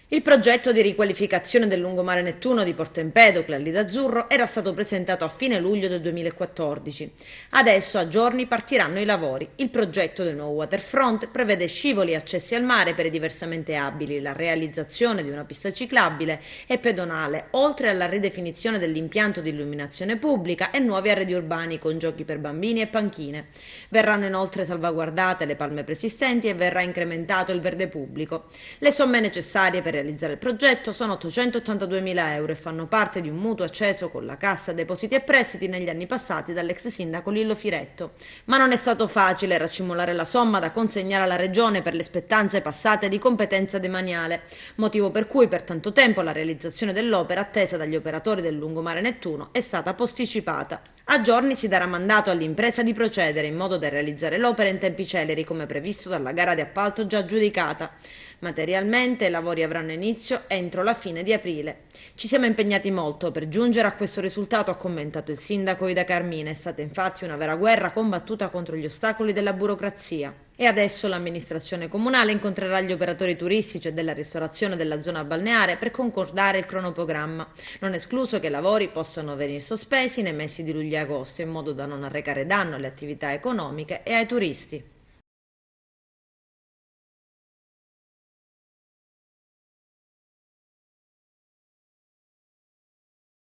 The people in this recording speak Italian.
Il progetto di riqualificazione del lungomare Nettuno di Porto Empedocle a Lido Azzurro era stato presentato a fine luglio del 2014. Adesso a giorni partiranno i lavori. Il progetto del nuovo waterfront prevede scivoli e accessi al mare per i diversamente abili, la realizzazione di una pista ciclabile e pedonale, oltre alla ridefinizione dell'impianto di illuminazione pubblica e nuovi arredi urbani con giochi per bambini e panchine. Verranno inoltre salvaguardate le palme preesistenti e verrà incrementato il verde pubblico. Le somme necessarie per realizzare il progetto sono 882.000 euro e fanno parte di un mutuo acceso con la Cassa Depositi e Prestiti negli anni passati dall'ex sindaco Lillo Firetto. Ma non è stato facile raccimolare la somma da consegnare alla Regione per le spettanze passate di competenza demaniale, motivo per cui per tanto tempo la realizzazione dell'opera attesa dagli operatori del lungomare Nettuno è stata posticipata. A giorni si darà mandato all'impresa di procedere in modo da realizzare l'opera in tempi celeri come previsto dalla gara di appalto già aggiudicata. Materialmente i lavori avranno inizio entro la fine di aprile. Ci siamo impegnati molto per giungere a questo risultato, ha commentato il sindaco Ida Carmine. È stata infatti una vera guerra combattuta contro gli ostacoli della burocrazia. E adesso l'amministrazione comunale incontrerà gli operatori turistici e della ristorazione della zona balneare per concordare il cronoprogramma. Non è escluso che i lavori possano venire sospesi nei mesi di luglio e agosto in modo da non arrecare danno alle attività economiche e ai turisti.